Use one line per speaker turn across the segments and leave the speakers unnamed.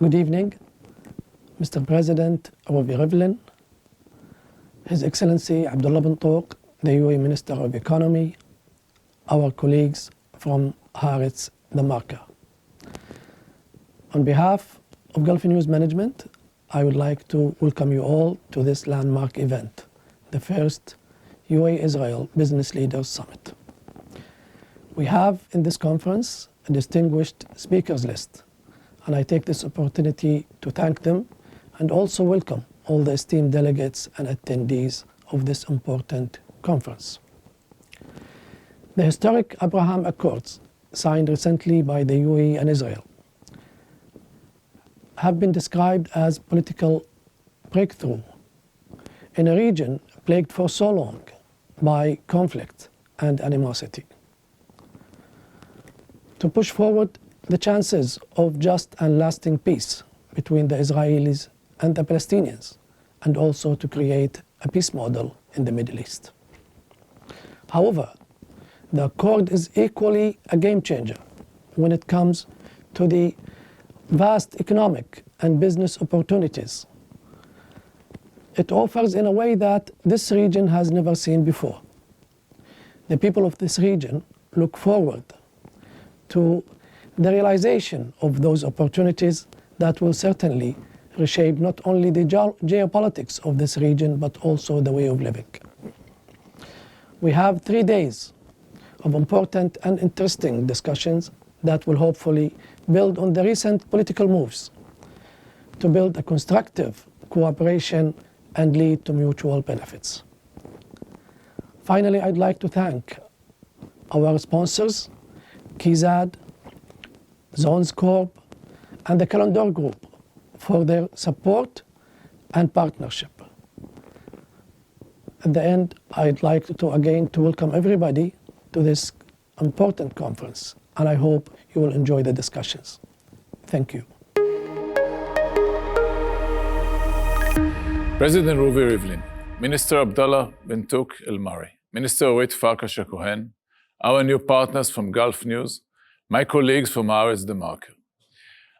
Good evening, Mr. President Rovi Rivlin, His Excellency Abdullah bin Tuq, the UAE Minister of Economy, our colleagues from Haaretz the Marker. On behalf of Gulf News Management, I would like to welcome you all to this landmark event, the first UAE-Israel Business Leaders Summit. We have in this conference a distinguished speakers list, and I take this opportunity to thank them and also welcome all the esteemed delegates and attendees of this important conference. The historic Abraham Accords, signed recently by the UAE and Israel, have been described as political breakthrough in a region plagued for so long by conflict and animosity. To push forward the chances of just and lasting peace between the Israelis and the Palestinians, and also to create a peace model in the Middle East. However, the accord is equally a game changer when it comes to the vast economic and business opportunities it offers in a way that this region has never seen before. The people of this region look forward to the realization of those opportunities that will certainly reshape not only the geopolitics of this region, but also the way of living. We have 3 days of important and interesting discussions that will hopefully build on the recent political moves to build a constructive cooperation and lead to mutual benefits. Finally, I'd like to thank our sponsors, Keynote, Zones Corp, and the Calendar Group for their support and partnership. At the end, I'd like to again welcome everybody to this important conference, and I hope you will enjoy the discussions. Thank you.
President Rovi Rivlin, Minister Abdullah bin Tuq El-Mari, Minister Orit Farkas-Cohen, our new partners from Gulf News, my colleagues from Haaretz the Marker.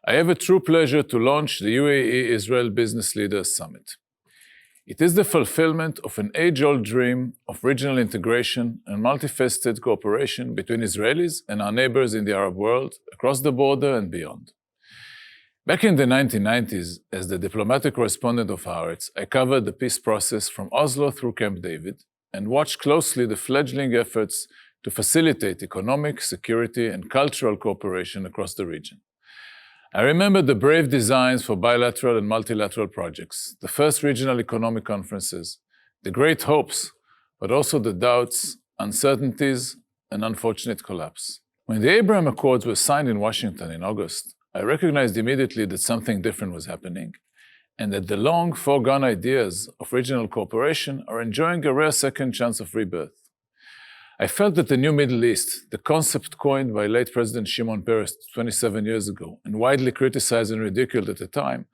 I have a true pleasure to launch the UAE-Israel Business Leaders Summit. It is the fulfillment of an age-old dream of regional integration and multifaceted cooperation between Israelis and our neighbors in the Arab world, across the border and beyond. Back in the 1990s, as the diplomatic correspondent of Haaretz, I covered the peace process from Oslo through Camp David and watched closely the fledgling efforts to facilitate economic, security, and cultural cooperation across the region. I remember the brave designs for bilateral and multilateral projects, the first regional economic conferences, the great hopes, but also the doubts, uncertainties, and unfortunate collapse. When the Abraham Accords were signed in Washington in August, I recognized immediately that something different was happening, and that the long foregone ideas of regional cooperation are enjoying a rare second chance of rebirth. I felt that the new Middle East, the concept coined by late President Shimon Peres 27 years ago and widely criticized and ridiculed at the time,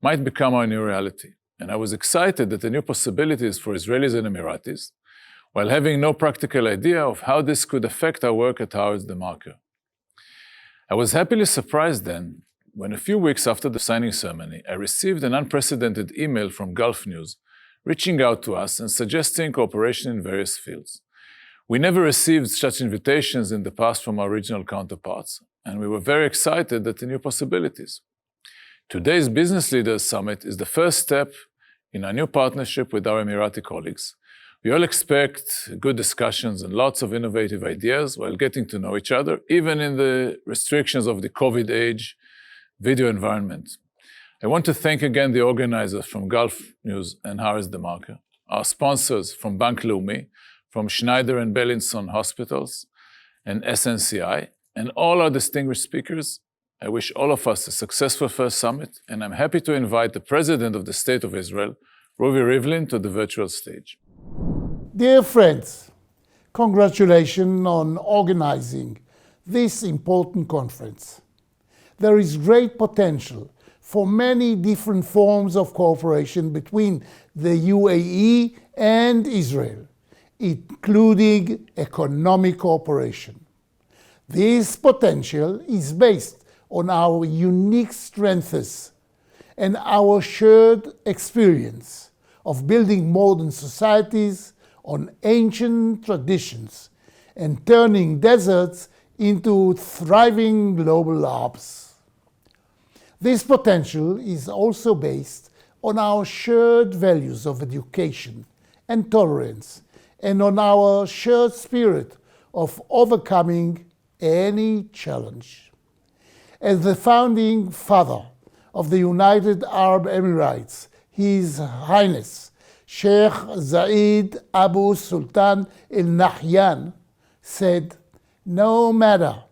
might become our new reality. And I was excited at the new possibilities for Israelis and Emiratis, while having no practical idea of how this could affect our work at Haaretz the Marker. I was happily surprised then, when a few weeks after the signing ceremony, I received an unprecedented email from Gulf News, reaching out to us and suggesting cooperation in various fields. We never received such invitations in the past from our regional counterparts, and we were very excited at the new possibilities. Today's Business Leaders Summit is the first step in our new partnership with our Emirati colleagues. We all expect good discussions and lots of innovative ideas while getting to know each other, even in the restrictions of the COVID age video environment. I want to thank again the organizers from Gulf News and Haaretz the Marker, our sponsors from Bank Leumi, from Schneider and Bellinson Hospitals, and SNCI, and all our distinguished speakers. I wish all of us a successful first summit, and I'm happy to invite the President of the State of Israel, Rovi Rivlin, to the virtual stage.
Dear friends, congratulations on organizing this important conference. There is great potential for many different forms of cooperation between the UAE and Israel, including economic cooperation. This potential is based on our unique strengths and our shared experience of building modern societies on ancient traditions and turning deserts into thriving global hubs. This potential is also based on our shared values of education and tolerance, and on our shared spirit of overcoming any challenge. As the founding father of the United Arab Emirates, His Highness Sheikh Zayed Abu Sultan Al Nahyan said, "No matter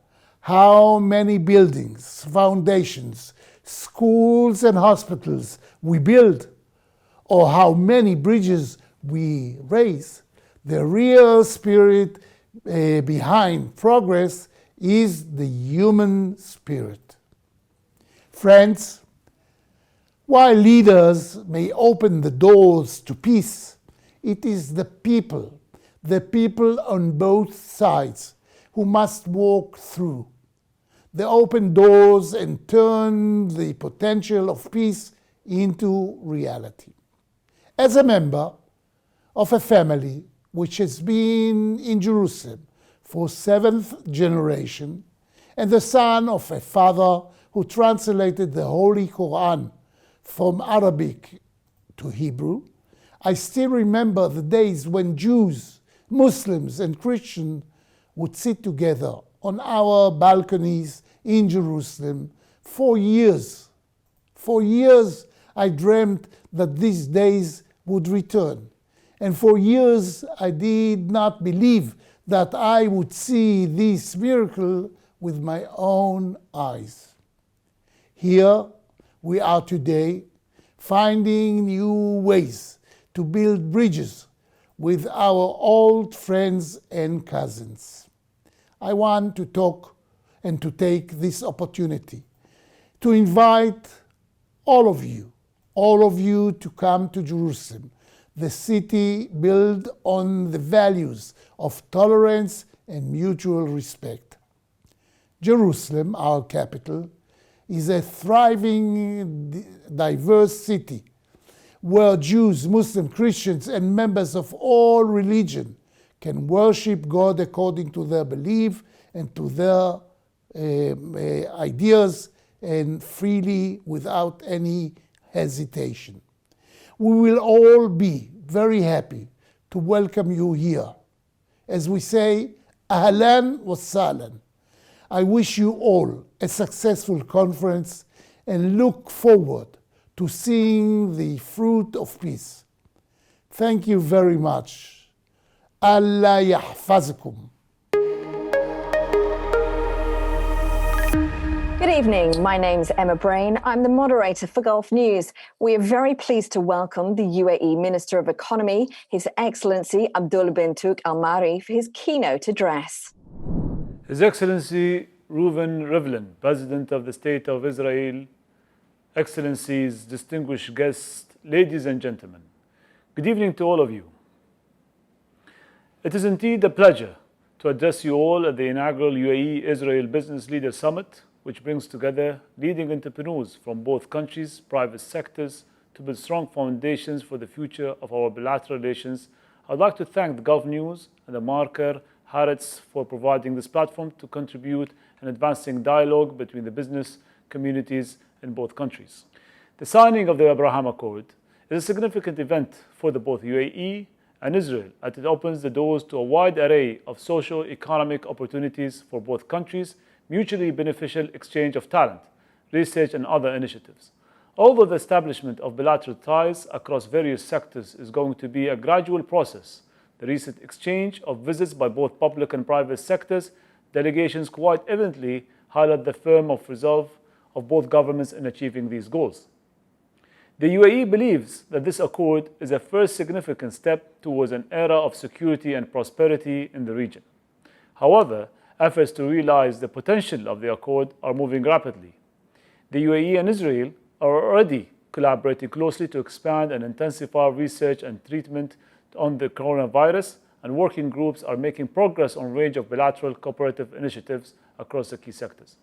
how many buildings, foundations, schools and hospitals we build, or how many bridges we raise, the real spirit behind progress is the human spirit." Friends, while leaders may open the doors to peace, it is the people on both sides who must walk through the open doors and turn the potential of peace into reality. As a member of a family which has been in Jerusalem for 7th generation, and the son of a father who translated the Holy Quran from Arabic to Hebrew, I still remember the days when Jews, Muslims, and Christians would sit together on our balconies in Jerusalem for years. For years, I dreamt that these days would return. And for years, I did not believe that I would see this miracle with my own eyes. Here we are today, finding new ways to build bridges with our old friends and cousins. I want to talk and to take this opportunity to invite all of you to come to Jerusalem, the city built on the values of tolerance and mutual respect. Jerusalem, our capital, is a thriving, diverse city where Jews, Muslims, Christians, and members of all religions can worship God according to their belief and to their ideas, and freely without any hesitation. We will all be very happy to welcome you here. As we say, ahlan wa sahlan. I wish you all a successful conference and look forward to seeing the fruit of peace. Thank you very much. Allah yahfazukum.
Good evening. My name's Emma Brain. I'm the moderator for Gulf News. We are very pleased to welcome the UAE Minister of Economy, His Excellency Abdullah bin Tuq Al Mari, for his keynote address.
His Excellency Reuven Rivlin, President of the State of Israel, Excellencies, distinguished guests, ladies and gentlemen, good evening to all of you. It is indeed a pleasure to address you all at the inaugural UAE-Israel Business Leaders Summit, which brings together leading entrepreneurs from both countries' private sectors to build strong foundations for the future of our bilateral relations. I'd like to thank the Gulf News and the Marker Haaretz for providing this platform to contribute in advancing dialogue between the business communities in both countries. The signing of the Abraham Accord is a significant event for both UAE and Israel, as it opens the doors to a wide array of socio-economic opportunities for both countries, mutually beneficial exchange of talent, research, and other initiatives. Although the establishment of bilateral ties across various sectors is going to be a gradual process, the recent exchange of visits by both public and private sectors delegations quite evidently highlight the firm of resolve of both governments in achieving these goals. The UAE believes that this accord is a first significant step towards an era of security and prosperity in the region. However, efforts to realize the potential of the accord are moving rapidly. The UAE and Israel are already collaborating closely to expand and intensify research and treatment on the coronavirus, and working groups are making progress on a range of bilateral cooperative initiatives across the key sectors.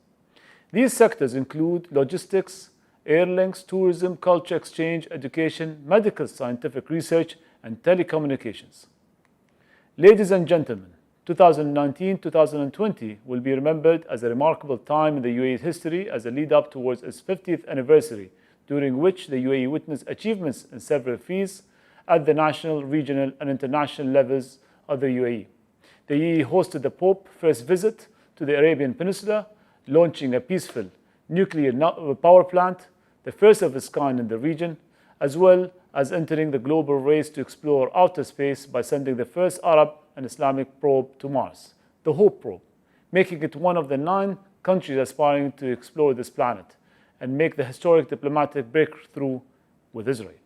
These sectors include logistics, air links, tourism, culture exchange, education, medical scientific research, and telecommunications. Ladies and gentlemen, 2019-2020 will be remembered as a remarkable time in the UAE's history as a lead-up towards its 50th anniversary, during which the UAE witnessed achievements in several fields at the national, regional, and international levels of the UAE. The UAE hosted the Pope's first visit to the Arabian Peninsula, launching a peaceful nuclear power plant, the first of its kind in the region, as well as entering the global race to explore outer space by sending the first Arab and Islamic probe to Mars, the Hope probe, making it one of the 9 countries aspiring to explore this planet and make the historic diplomatic breakthrough with Israel.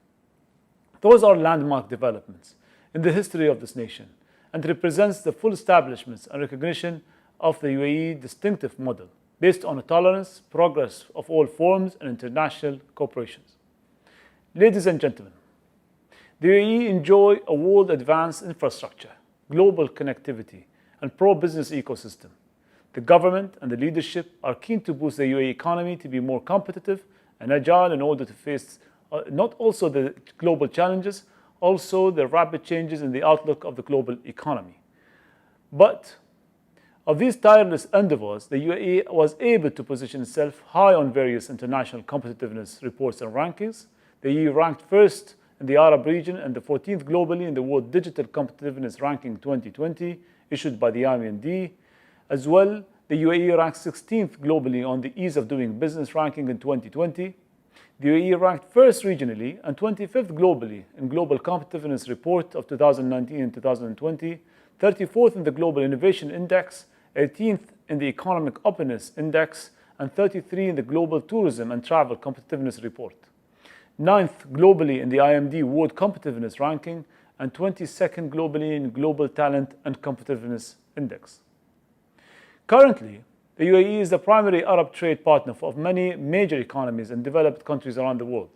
Those are landmark developments in the history of this nation and represents the full establishment and recognition of the UAE distinctive model based on tolerance, progress of all forms, and international cooperation. Ladies and gentlemen, the UAE enjoy a world-advanced infrastructure, global connectivity, and pro-business ecosystem. The government and the leadership are keen to boost the UAE economy to be more competitive and agile in order to face not also the global challenges, also the rapid changes in the outlook of the global economy. But of these tireless endeavors, the UAE was able to position itself high on various international competitiveness reports and rankings. The UAE ranked first in the Arab region and the 14th globally in the World Digital Competitiveness Ranking 2020, issued by the IMD. As well, the UAE ranked 16th globally on the Ease of Doing Business ranking in 2020. The UAE ranked first regionally and 25th globally in Global Competitiveness Report of 2019 and 2020, 34th in the Global Innovation Index, 18th in the Economic Openness Index, and 33 in the Global Tourism and Travel Competitiveness Report. 9th globally in the IMD World Competitiveness Ranking, and 22nd globally in Global Talent and Competitiveness Index. Currently, the UAE is the primary Arab trade partner of many major economies and developed countries around the world.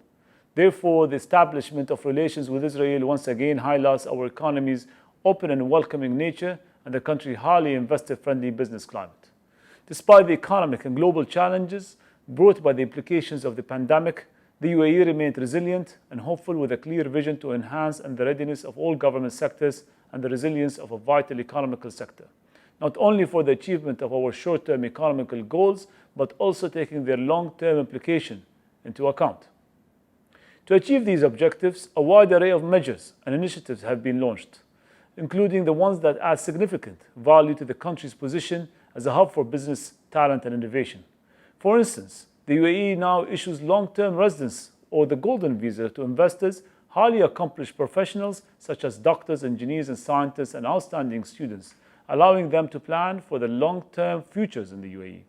Therefore, the establishment of relations with Israel once again highlights our economy's open and welcoming nature and the country's highly investor-friendly business climate. Despite the economic and global challenges brought by the implications of the pandemic, the UAE remained resilient and hopeful with a clear vision to enhance the readiness of all government sectors and the resilience of a vital economical sector, not only for the achievement of our short-term economical goals, but also taking their long-term implication into account. To achieve these objectives, a wide array of measures and initiatives have been launched, including the ones that add significant value to the country's position as a hub for business, talent, and innovation. For instance, the UAE now issues long-term residence or the golden visa to investors, highly accomplished professionals such as doctors, engineers, and scientists, and outstanding students, allowing them to plan for the long-term futures in the UAE.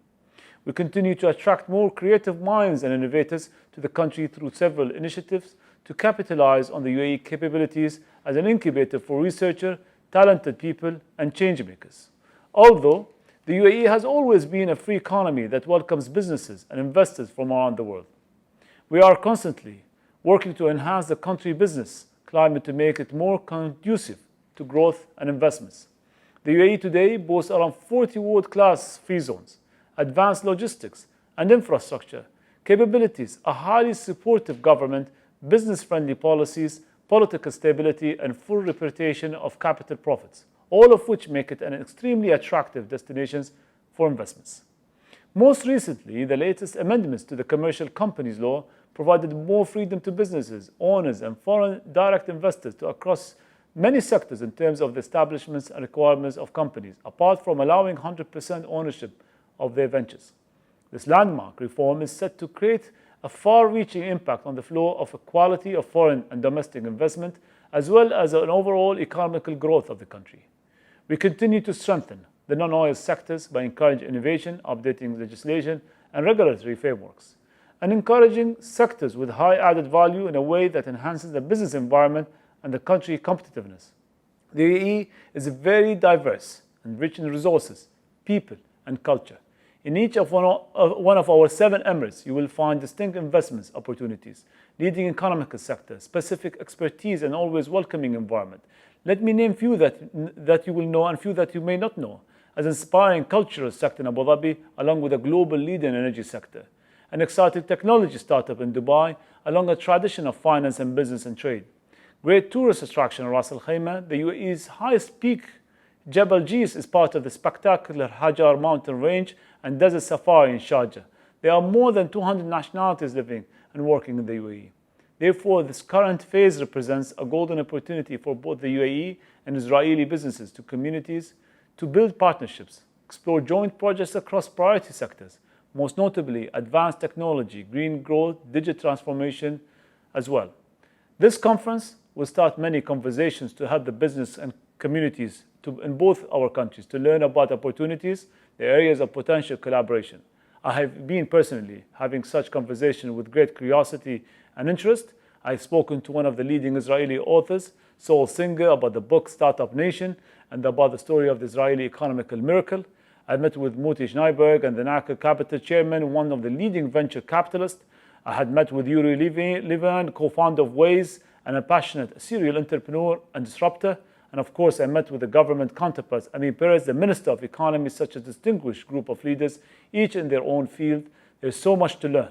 We continue to attract more creative minds and innovators to the country through several initiatives to capitalize on the UAE capabilities as an incubator for researchers, talented people, and change makers. Although the UAE has always been a free economy that welcomes businesses and investors from around the world, we are constantly working to enhance the country business climate to make it more conducive to growth and investments. The UAE today boasts around 40 world-class free zones, advanced logistics and infrastructure, capabilities, a highly supportive government, business-friendly policies, political stability, and full reputation of capital profits, all of which make it an extremely attractive destination for investments. Most recently, the latest amendments to the Commercial Companies Law provided more freedom to businesses, owners, and foreign direct investors to across many sectors in terms of the establishments and requirements of companies, apart from allowing 100% ownership of their ventures. This landmark reform is set to create a far-reaching impact on the flow of quality of foreign and domestic investment, as well as an overall economical growth of the country. We continue to strengthen the non-oil sectors by encouraging innovation, updating legislation and regulatory frameworks, and encouraging sectors with high added value in a way that enhances the business environment and the country's competitiveness. The UAE is very diverse and rich in resources, people, and culture. In each of one of our 7 emirates, you will find distinct investment opportunities, leading economic sector, specific expertise, and always welcoming environment. Let me name few that you will know and few that you may not know. As inspiring cultural sector in Abu Dhabi, along with a global leader in energy sector, an exciting technology startup in Dubai, along a tradition of finance and business and trade. Great tourist attraction in Ras Al Khaimah, the UAE's highest peak, Jebel Jis, is part of the spectacular Hajar mountain range and desert safari in Sharjah. There are more than 200 nationalities living and working in the UAE. Therefore, this current phase represents a golden opportunity for both the UAE and Israeli businesses to communities to build partnerships, explore joint projects across priority sectors, most notably advanced technology, green growth, digital transformation as well. This conference will start many conversations to help the business and communities in both our countries to learn about opportunities, the areas of potential collaboration. I have been personally having such conversations with great curiosity and interest. I've spoken to one of the leading Israeli authors, Saul Singer, about the book Startup Nation and about the story of the Israeli economical miracle. I met with Moti Schneiberg and the Naka Capital chairman, one of the leading venture capitalists. I had met with Yuri Levan, co-founder of Waze, and a passionate serial entrepreneur and disruptor. And of course, I met with the government counterparts, Amin Perez, the Minister of Economy, such a distinguished group of leaders, each in their own field. There's so much to learn,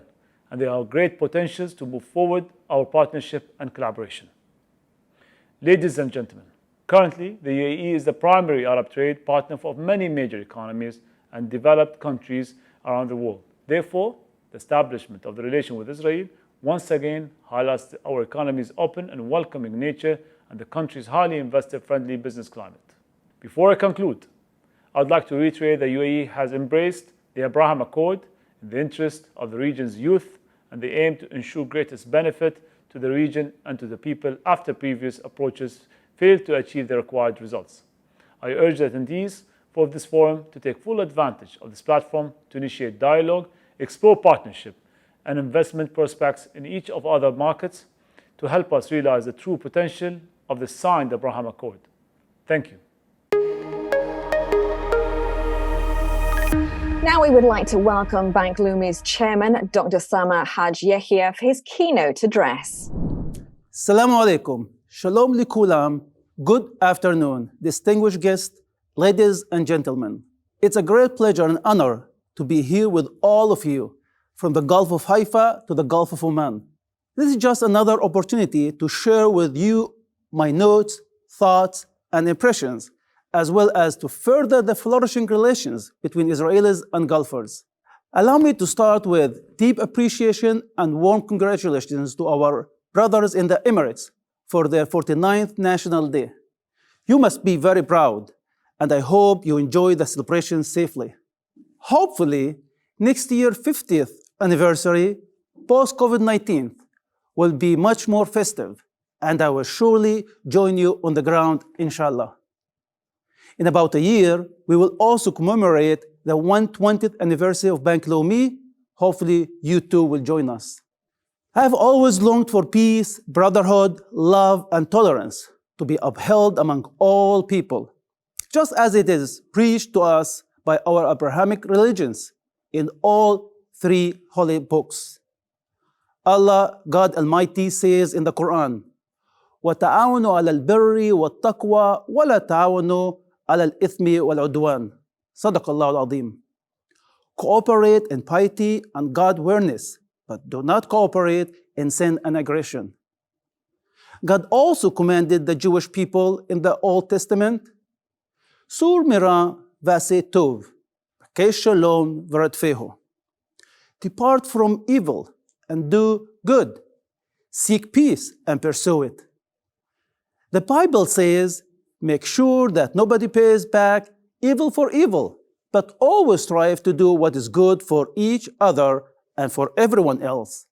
and there are great potentials to move forward our partnership and collaboration. Ladies and gentlemen, currently, the UAE is the primary Arab trade partner of many major economies and developed countries around the world. Therefore, the establishment of the relation with Israel once again highlights our economy's open and welcoming nature and the country's highly investor-friendly business climate. Before I conclude, I'd like to reiterate that UAE has embraced the Abraham Accord in the interest of the region's youth, and they aim to ensure greatest benefit to the region and to the people after previous approaches failed to achieve the required results. I urge the attendees for this forum to take full advantage of this platform to initiate dialogue, explore partnership, and investment prospects in each of other markets to help us realize the true potential of the signed Abraham Accord. Thank you.
Now we would like to welcome Bank Leumi's chairman, Dr. Sama Haj Yahya, for his keynote address.
Assalamu alaikum. Shalom likulam. Good afternoon, distinguished guests, ladies and gentlemen. It's a great pleasure and honor to be here with all of you, from the Gulf of Haifa to the Gulf of Oman. This is just another opportunity to share with you my notes, thoughts, and impressions, as well as to further the flourishing relations between Israelis and Gulfers. Allow me to start with deep appreciation and warm congratulations to our brothers in the Emirates for their 49th National Day. You must be very proud, and I hope you enjoy the celebration safely. Hopefully, next year 50th anniversary, post-COVID-19, will be much more festive, and I will surely join you on the ground, inshallah. In about a year, we will also commemorate the 120th anniversary of Bank Leumi. Hopefully, you too will join us. I have always longed for peace, brotherhood, love, and tolerance to be upheld among all people, just as it is preached to us by our Abrahamic religions in all three holy books. Allah, God Almighty, says in the Quran, وَتَعَاوَنُوا عَلَى الْبِرِّ وَالتَّقْوَى وَلَا تَعَاوَنُوا عَلَى الْإِثْمِ وَالْعُدْوَانِ. Sadaqallahu al-Azim. Cooperate in piety and God-awareness, but do not cooperate in sin and aggression. God also commanded the Jewish people in the Old Testament, Sur mira vase tov, kesh shalom v'radfeho. Depart from evil and do good. Seek peace and pursue it. The Bible says, make sure that nobody pays back evil for evil, but always strive to do what is good for each other and for everyone else.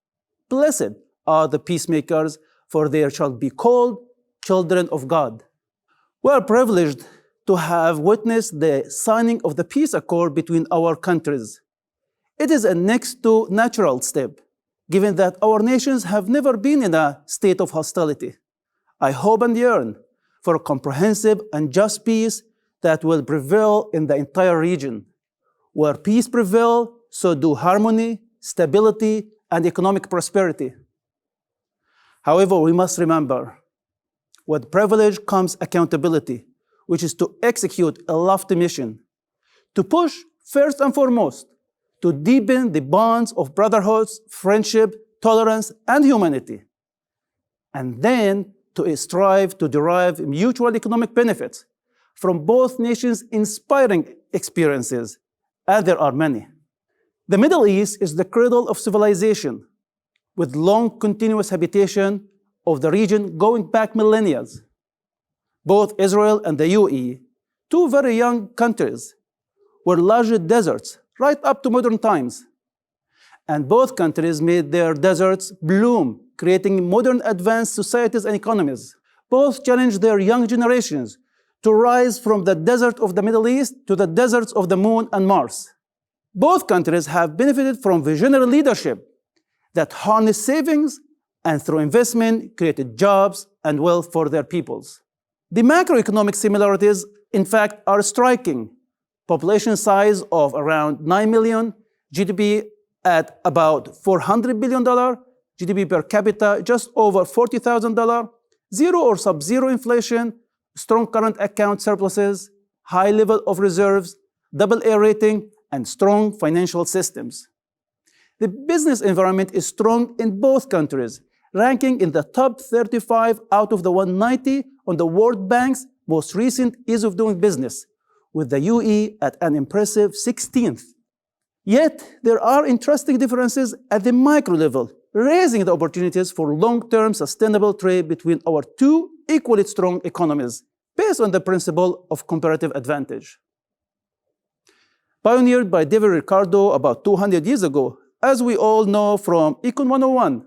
Blessed are the peacemakers, for they shall be called children of God. We are privileged to have witnessed the signing of the peace accord between our countries. It is a next to natural step, given that our nations have never been in a state of hostility. I hope and yearn for a comprehensive and just peace that will prevail in the entire region. Where peace prevails, so do harmony, stability, and economic prosperity. However, we must remember, with privilege comes accountability, which is to execute a lofty mission, to push first and foremost to deepen the bonds of brotherhood, friendship, tolerance, and humanity, and then to strive to derive mutual economic benefits from both nations' inspiring experiences, and there are many. The Middle East is the cradle of civilization, with long continuous habitation of the region going back millennia. Both Israel and the UAE, two very young countries, were largely deserts right up to modern times. And both countries made their deserts bloom, creating modern advanced societies and economies. Both challenged their young generations to rise from the desert of the Middle East to the deserts of the Moon and Mars. Both countries have benefited from visionary leadership that harnessed savings and through investment created jobs and wealth for their peoples. The macroeconomic similarities, in fact, are striking. Population size of around 9 million, GDP at about $400 billion, GDP per capita just over $40,000, zero or sub-zero inflation, strong current account surpluses, high level of reserves, AA rating, and strong financial systems. The business environment is strong in both countries, ranking in the top 35 out of the 190 on the World Bank's most recent ease of doing business, with the UAE at an impressive 16th. Yet, there are interesting differences at the micro level, raising the opportunities for long-term sustainable trade between our two equally strong economies, based on the principle of comparative advantage. Pioneered by David Ricardo about 200 years ago, as we all know from Econ 101,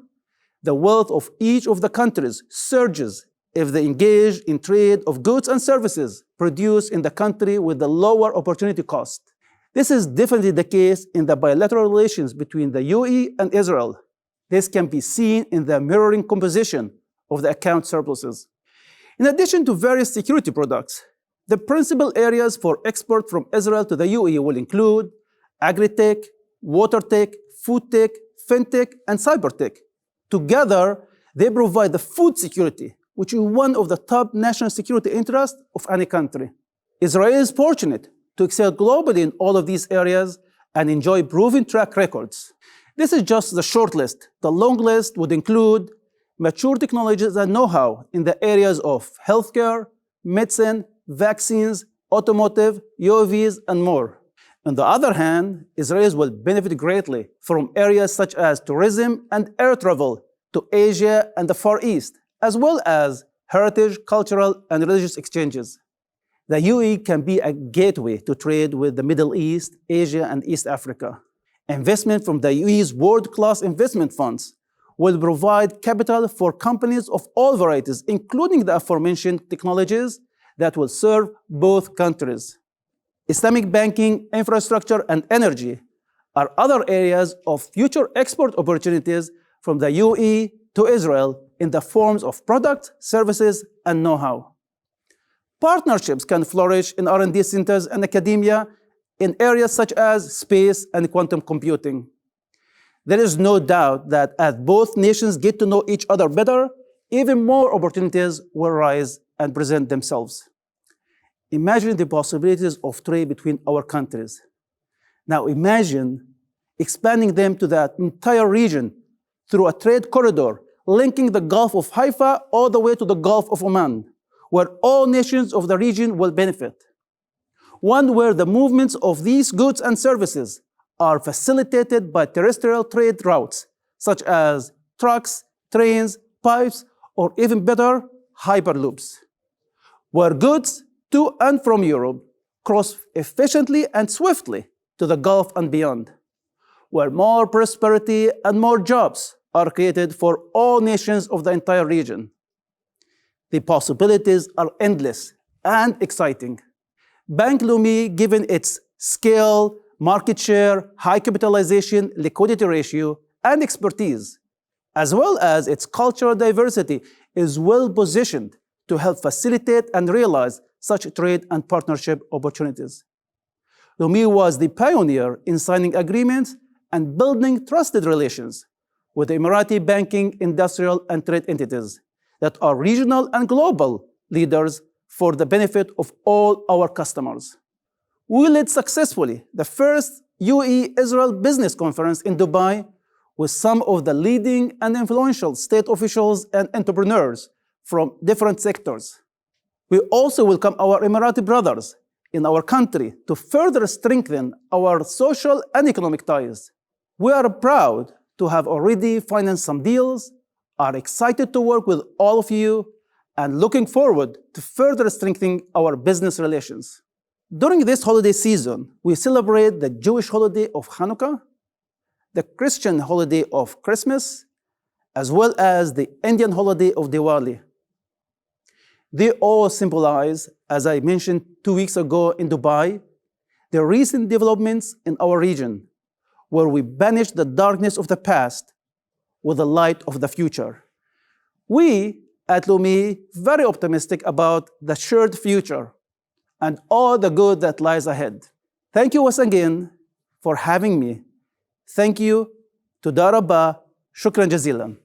the wealth of each of the countries surges if they engage in trade of goods and services produced in the country with the lower opportunity cost. This is definitely the case in the bilateral relations between the UAE and Israel. This can be seen in the mirroring composition of the account surpluses. In addition to various security products, the principal areas for export from Israel to the UAE will include agri-tech, water tech, food tech, fintech, and cyber tech. Together, they provide the food security, which is one of the top national security interests of any country. Israel is fortunate to excel globally in all of these areas and enjoy proven track records. This is just the short list. The long list would include mature technologies and know-how in the areas of healthcare, medicine, vaccines, automotive, UAVs, and more. On the other hand, Israelis will benefit greatly from areas such as tourism and air travel to Asia and the Far East, as well as heritage, cultural, and religious exchanges. The UAE can be a gateway to trade with the Middle East, Asia, and East Africa. Investment from the UAE's world-class investment funds will provide capital for companies of all varieties, including the aforementioned technologies that will serve both countries. Islamic banking, infrastructure, and energy are other areas of future export opportunities from the UAE to Israel in the forms of products, services, and know-how. Partnerships can flourish in R&D centers and academia in areas such as space and quantum computing. There is no doubt that as both nations get to know each other better, even more opportunities will rise and present themselves. Imagine the possibilities of trade between our countries. Now imagine expanding them to that entire region through a trade corridor linking the Gulf of Haifa all the way to the Gulf of Oman, where all nations of the region will benefit. One where the movements of these goods and services are facilitated by terrestrial trade routes, such as trucks, trains, pipes, or even better, hyperloops, where goods to and from Europe cross efficiently and swiftly to the Gulf and beyond, where more prosperity and more jobs are created for all nations of the entire region. The possibilities are endless and exciting. Bank Leumi, given its scale, market share, high capitalization, liquidity ratio, and expertise, as well as its cultural diversity, is well positioned to help facilitate and realize such trade and partnership opportunities. Leumi was the pioneer in signing agreements and building trusted relations with the Emirati banking, industrial, and trade entities that are regional and global leaders for the benefit of all our customers. We led successfully the first UAE-Israel Business Conference in Dubai with some of the leading and influential state officials and entrepreneurs from different sectors. We also welcome our Emirati brothers in our country to further strengthen our social and economic ties. We are proud to have already financed some deals, are excited to work with all of you, and looking forward to further strengthening our business relations. During this holiday season, we celebrate the Jewish holiday of Hanukkah, the Christian holiday of Christmas, as well as the Indian holiday of Diwali. They all symbolize, as I mentioned 2 weeks ago in Dubai, the recent developments in our region, where we banish the darkness of the past with the light of the future. We at Leumi very optimistic about the shared future and all the good that lies ahead. Thank you once again for having me. Thank you. Toda rabba. Shukran jazilan.